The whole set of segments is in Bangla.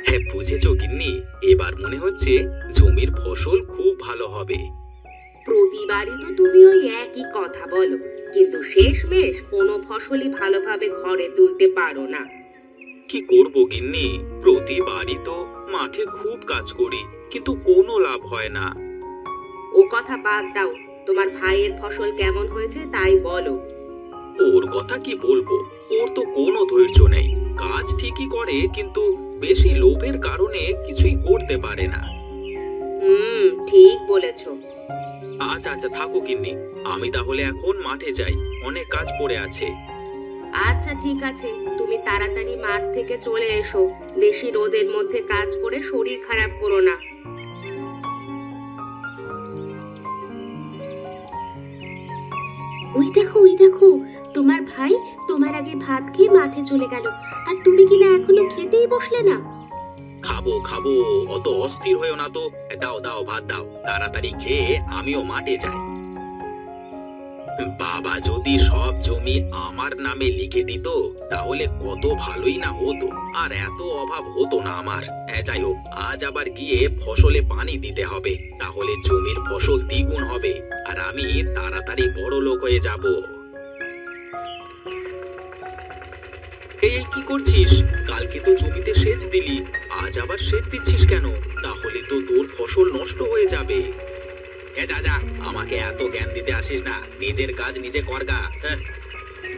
হ্যাঁ, বুঝেছো গিন্নি। এবার মনে হচ্ছে জমির ফসল খুব ভালো হবে। প্রতিবারই তো তুমি ওই একই কথা বলো, কিন্তু শেষমেশ কোনো ফসলই ভালোভাবে ঘরে তুলতে পারো না। কি করব গিন্নি, প্রতিবারই তো মাঠে খুব কাজ করি, কিন্তু কোনো লাভ হয় না। ও কথা বাদ দাও, তোমার ভাইয়ের ফসল কেমন হয়েছে তাই বলো। ওর কথা কি বলবো, ওর তো কোনো ধৈর্য নেই। কাজ ঠিকই করে, কিন্তু বেশি লোভের কারণে কিছুই করতে পারে না। ঠিক বলেছো। আচ্ছা আচ্ছা, থাকো গিন্নি, আমি তাহলে এখন মাঠে যাই, অনেক কাজ পড়ে আছে। আচ্ছা ঠিক আছে, তুমি তাড়াতাড়ি মাঠ থেকে চলে এসো। বেশি রোদের মধ্যে কাজ করে শরীর খারাপ করো না। ওই দেখো ওই দেখো, তোমার ভাই তোমার আগে ভাত খেয়ে মাঠে চলে গেল, আর তুমি কিনা এখনো খেতেই বসলে না। খাবো খাবো, অত অস্থির হয়েও না তো। দাও দাও, ভাত দাও, তাড়াতাড়ি খেয়ে আমিও মাঠে যাই। বাবা যদি সব জমি আমার নামে লিখে দিত তাহলে কত ভালোই না হতো, আর এত অভাব হতো না আমার। যাই হোক, আজ আবার গিয়ে ফসলে পানি দিতে হবে, তাহলে জমির ফসল দ্বিগুণ হবে, আর আমি তাড়াতাড়ি বড় লোক হয়ে যাব। এই কি করছিস? কালকে তো জমিতে সেচ দিলি, আজ আবার সেচ দিচ্ছিস কেন? তাহলে তো তোর ফসল নষ্ট হয়ে যাবে। যা যা, আমাকে এত জ্ঞান দিতে আসিস না, নিজের কাজ নিজে করগা।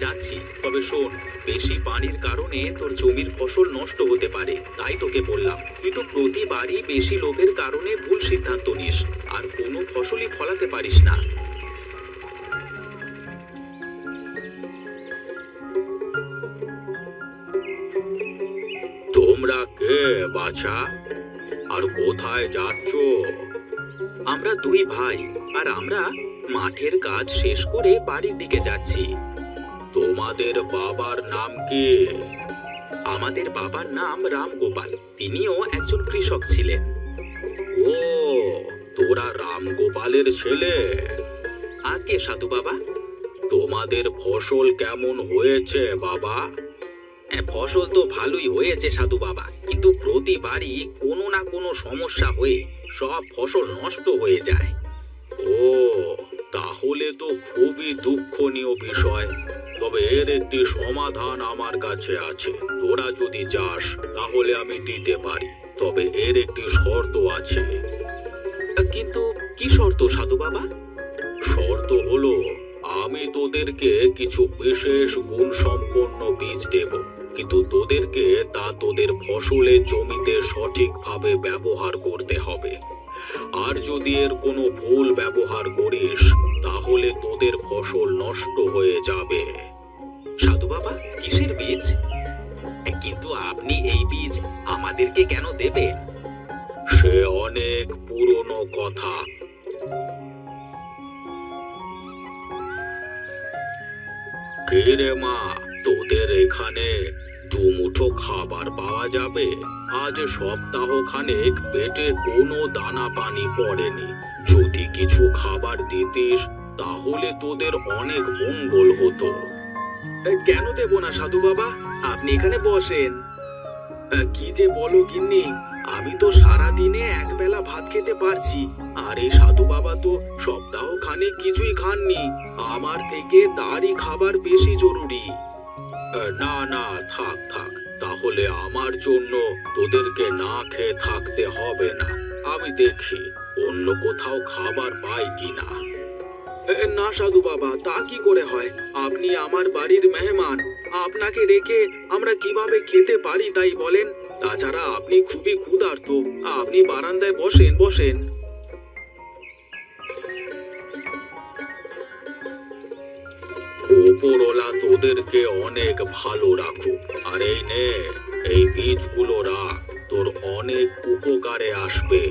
যাচ্ছি, তবে শোন, বেশি পানির কারণে তোর জমির ফসল নষ্ট হতে পারে, তাই তোকে বললাম। তুই তো প্রতিবারই বেশি লোভের কারণে ভুল সিদ্ধান্ত নিস, আর কোনো ফসলই ফলাতে পারিস না। তোমরা কে বাছা, আর কোথায় যাচ্ছ? আমরা দুই ভাই, আর আমরা মাঠের কাজ শেষ করে বাড়ির দিকে যাচ্ছি। তোমাদের বাবার নাম কি? আমাদের বাবার নাম রামগোপাল, তিনিও একজন কৃষক ছিলেন। ও, তোরা রামগোপালের ছেলে? আগে সাধু বাবা। তোমাদের ফসল কেমন হয়েছে বাবা? ফসল তো ভালোই হয়েছে সাধু বাবা, কিন্তু প্রতিবারই কোনো না কোনো সমস্যা হয়ে সব ফসল নষ্ট হয়ে যায়। ও, তাহলে তো খুবই দুঃখনীয় বিষয়। তবে এর একটি সমাধান আমার কাছে আছে, তোরা যদি চাস তাহলে আমি দিতে পারি, তবে এর একটি শর্ত আছে। কিন্তু কি শর্ত সাধু বাবা? শর্ত হলো, আমি তোদেরকে কিছু বিশেষ গুণ সম্পন্ন বীজ দেব, কিন্তু তোদেরকে তা তোদের ফসলের জমিতে সঠিকভাবে ব্যবহার করতে হবে। আর যদি এর কোনো ভুল ব্যবহার করিস তাহলে তোদের ফসল নষ্ট হয়ে যাবে। সাধু বাবা, কিসের বীজ? কিন্তু আপনি এই বীজ আমাদেরকে কেন দেবেন? সে অনেক পুরনো কথা। কে রে মা, তোদের এখানে দুমুঠো খাবার পাওয়া যাবে? আজ সপ্তাহ খানেক পেটে কোনো দানা পানি পড়েনি, যদি কিছু খাবার দিতিস তাহলে তোদের অনেক মঙ্গল হতো। কেন দেব না সাধু বাবা, আপনি এখানে বসেন। কি যে বলো গিন্নি, আমি তো সারা দিনে একবেলা ভাত খেতে পারছি, আর এই সাধু বাবা তো সপ্তাহ খানেক কিছুই খাননি। আমার থেকে তারই খাবার বেশি জরুরি। না না, থাক থাক, তাহলে আমার জন্য তোদেরকে না খেয়ে থাকতে হবে না। আমি দেখি অন্য কোথাও খাবার পাই কিনা। না সাধু বাবা, তা কি করে হয়? আপনি আমার বাড়ির মেহমান, আপনাকে রেখে আমরা কিভাবে খেতে পারি তাই বলেন। তাছাড়া আপনি খুবই ক্ষুধার্ত, আপনি বারান্দায় বসেন বসেন। ওপরওয়ালা তোদেরকে অনেক ভালো রাখুক, আর এই নে, এই বীজগুলো রাখ, তোর অনেক উপকারে আসবে।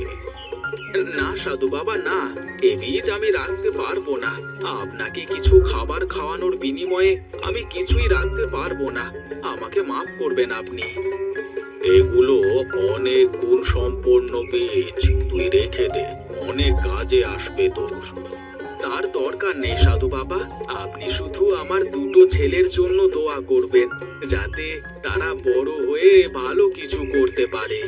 না সাধু বাবা, না, এই বীজ আমি রাখতে পারবো না। আপনাকে কিছু খাবার খাওয়ানোর বিনিময়ে আমি কিছুই রাখতে পারবো না, আমাকে মাফ করবেন আপনি। এগুলো অনেক গুণ সম্পন্ন বীজ, তুই রেখে দে, অনেক কাজে আসবে তোর। তার দরকার নেই সাধু বাবা। আপনি শুধু আমার দুটো ছেলের জন্য দোয়া করবেন, যাতে তারা বড় হয়ে ভালো কিছু করতে পারে।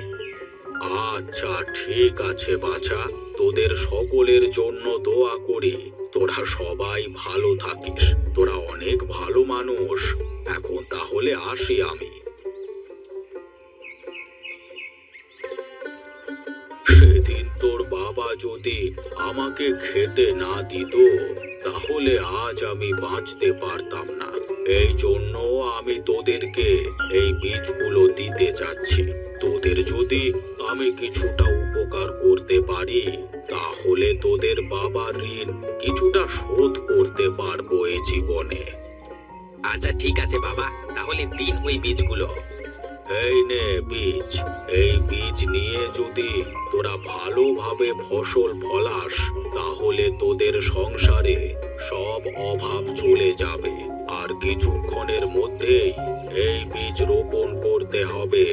আচ্ছা ঠিক আছে বাছা, তোদের সকলের জন্য দোয়া করি। তোরা সবাই ভালো থাকিস, তোরা অনেক ভালো মানুষ। এখন তাহলে আসি আমি। সেদিন তোর বাবা যদি আমাকে খেতে না দিত, তাহলে আজ আমি বাঁচতে পারতাম না। এই জন্য আমি তোদেরকে এই বীজগুলো দিতে চাচ্ছি। তোদের যদি আমি কিছুটা উপকার করতে পারি, তাহলে তোদের বাবার ঋণ কিছুটা শোধ করতে পারবো এই জীবনে। আচ্ছা ঠিক আছে বাবা, তাহলে দিন ওই বীজগুলো। এই নে বীজ। এই বীজ নিয়ে যদি তোরা ভালোভাবে ফসল ফলাস, তাহলে তোদের সংসারে সব অভাব চলে যাবে। আর কিছুক্ষণের মধ্যেই এই বীজ রোপণ করতে হবে।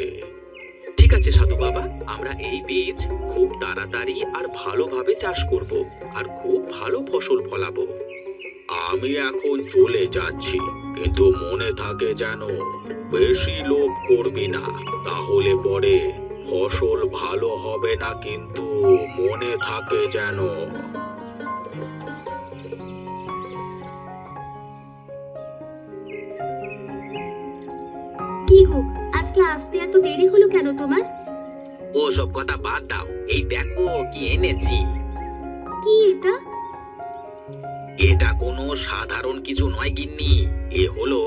ঠিক আছে সাধু বাবা, আমরা এই বীজ খুব তাড়াতাড়ি আর ভালোভাবে চাষ করব, আর খুব ভালো ফসল ফলাবো। আমি এখন চলে যাচ্ছি, কিন্তু মনে থাকে যেন বেশি লোভ করবি না, তাহলে পরে ফসল ভালো হবে না, কিন্তু মনে থাকে যেন। কি গো, আজকে আসতে এত দেরি হলো কেন তোমার? ও সব কথা বাদ দাও, এই দেখো কি এনেছি। কি এটা? এটা কোনো সাধারণ কিছু নয় গিন্নি, এ হলো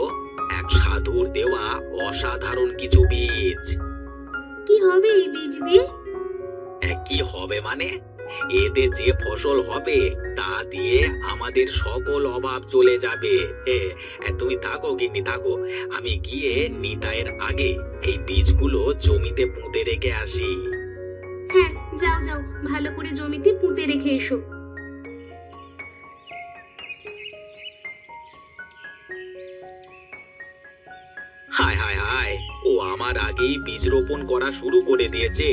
এক সাধুর দেওয়া অসাধারণ কিছু বীজ। কি হবে এই বীজ দিয়ে? কি হবে মানে, এতে যে ফসল হবে তা দিয়ে আমাদের সকল অভাব চলে যাবে। তুমি থাকো গিন্নি থাকো, আমি গিয়ে নিতাইয়ের আগে এই বীজগুলো জমিতে পুঁতে রেখে আসি। হ্যাঁ যাও যাও, ভালো করে জমিতে পুঁতে রেখে এসো। হায় হায় হায়, ও আমার আগেই বীজ রোপণ করা শুরু করে দিয়েছে।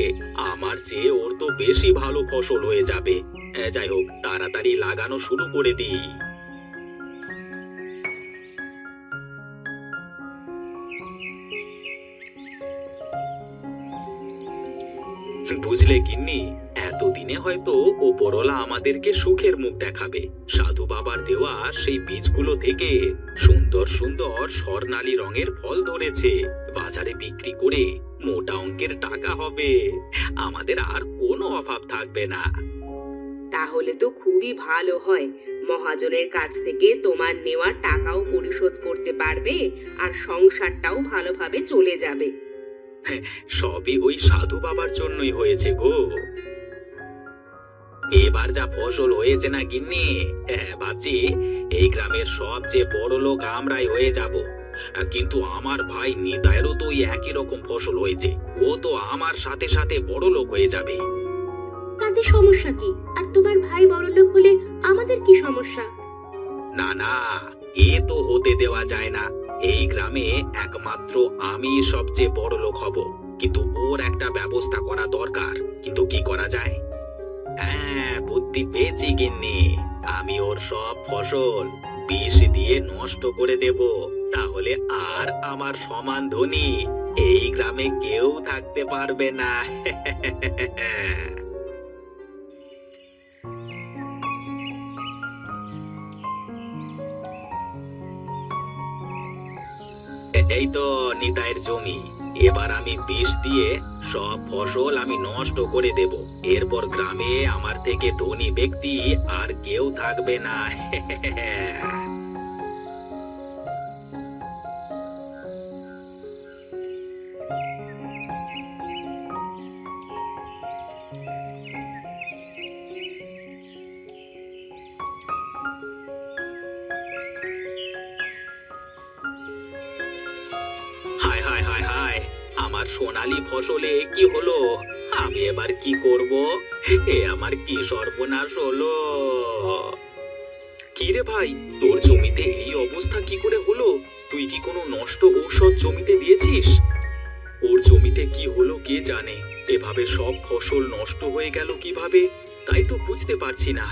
আমার চেয়ে ওর তো বেশি ভালো ফসল হয়ে যাবে। যাই হোক, তাড়াতাড়ি লাগানো শুরু করে দিই। বুঝলে গিন্নি, এতদিনে হয়তো ওপরওয়ালা আমাদেরকে সুখের মুখ দেখাবে। সাধু বাবার দেওয়া সেই বীজগুলো থেকে সুন্দর সুন্দর স্বর্ণালী রঙের ফল ধরেছে। বাজারে বিক্রি করে মোটা অঙ্কের টাকা হবে, আমাদের আর কোনো অভাব থাকবে না। তাহলে তো খুবই ভালো হয়। মহাজনের কাছ থেকে তোমার নেওয়া টাকাও পরিশোধ করতে পারবে, আর সংসারটাও ভালোভাবে চলে যাবে। সবই ওই সাধু বাবার জন্যই হয়েছে গো। এবার যা ফসল হয়েছে না গিন্নি, ভাবছি এই গ্রামের সবচেয়ে বড় লোক আমরাই হয়ে যাব। কিন্তু আমার ভাই নিতাইয়েরও তো ওই একই রকম ফসল হয়েছে, ও তো আমার সাথে সাথে বড় লোক হয়ে যাবে। তাতে সমস্যা কি? আর তোমার ভাই বড়লোক হলে আমাদের কি সমস্যা? না না, এ তো হতে দেওয়া যায় না। এই গ্রামে একমাত্র আমি সবচেয়ে বড় লোক হব, কিন্তু ওর একটা ব্যবস্থা করা দরকার। কিন্তু কি করা যায়? হ্যাঁ, বুদ্ধি পেয়েছি গিন্নি। আমি ওর সব ফসল বিষ দিয়ে নষ্ট করে দেব, তাহলে আর আমার সমান ধনী এই গ্রামে কেউ থাকতে পারবে না। এই তো নিতাইয়ের জমি। এবার আমি বিষ দিয়ে সব ফসল আমি নষ্ট করে দেব। এরপর গ্রামে আমার থেকে ধনী ব্যক্তি আর কেউ থাকবে না। হায় হায় হায় হায়, আমার সোনালী ফসলে কি হলো? আমি এবার কি করব? এ আমার কি সর্বনাশ হলো! কি রে ভাই, তোর জমিতে এই অবস্থা কি করে হলো? তুই কি কোনো নষ্ট ঔষধ জমিতে দিয়েছিস? ওর জমিতে কি হলো কে জানে, এভাবে সব ফসল নষ্ট হয়ে গেল কিভাবে, তাই তো বুঝতে পারছি না।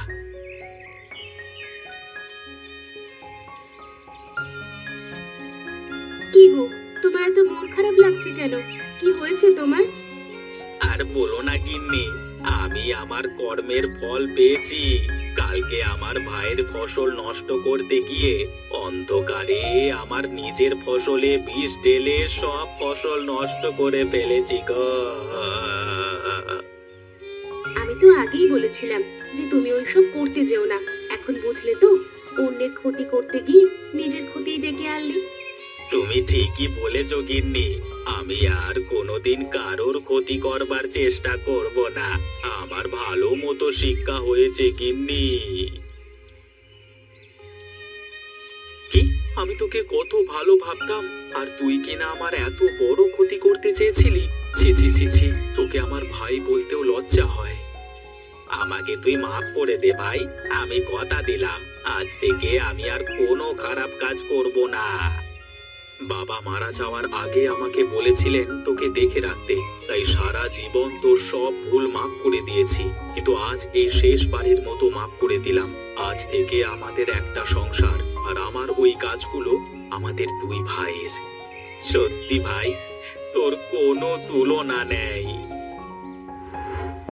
কি গো, তোমার এত মন খারাপ লাগছে কেন? কি হয়েছে তোমার? আর বলো না গিন্নি, আমি আমার কর্মের ফল পেয়েছি। কালকে আমার ভাইয়ের ফসল নষ্ট করতে গিয়ে অন্ধকারে আমার নিজের ফসলে বিষ ঢেলে সব ফসল নষ্ট করে ফেলেছি গো। আমি তো আগেই বলেছিলাম যে তুমি ওইসব করতে যেও না। এখন বুঝলে তো, অন্যের ক্ষতি করতে গিয়ে নিজের ক্ষতিই ডেকে আনলে। তুমি ঠিকই বলেছো গিন্নি, আমি আর কোনোদিন কারোর ক্ষতি করবার চেষ্টা করব না। আমার ভালো মতো শিক্ষা হয়েছে গিন্নি। কি, আমি তোকে কত ভালো ভাবতাম, আর তুই কিনা আমার এত বড় ক্ষতি করতে চেয়েছিলি। ছি ছি ছি ছি, তোকে আমার ভাই বলতেও লজ্জা হয়। আমাকে তুই মাফ করে দে ভাই, আমি কথা দিলাম আজ থেকে আমি আর কোনো খারাপ কাজ করব না। বাবা মারা যাওয়ার আগে আমাকে বলেছিলেন তোকে দেখে রাখতে, তাই সারা জীবন তোর সব ভুল মাফ করে দিয়েছি। কিন্তু আজ এই শেষবারের মতো মাফ করে দিলাম। আজ থেকে আমাদের একটা সংসার, আর আমার ওই কাজগুলো আমাদের দুই ভাইয়ের। সত্যি ভাই, তোর কোনো তুলনা নেই।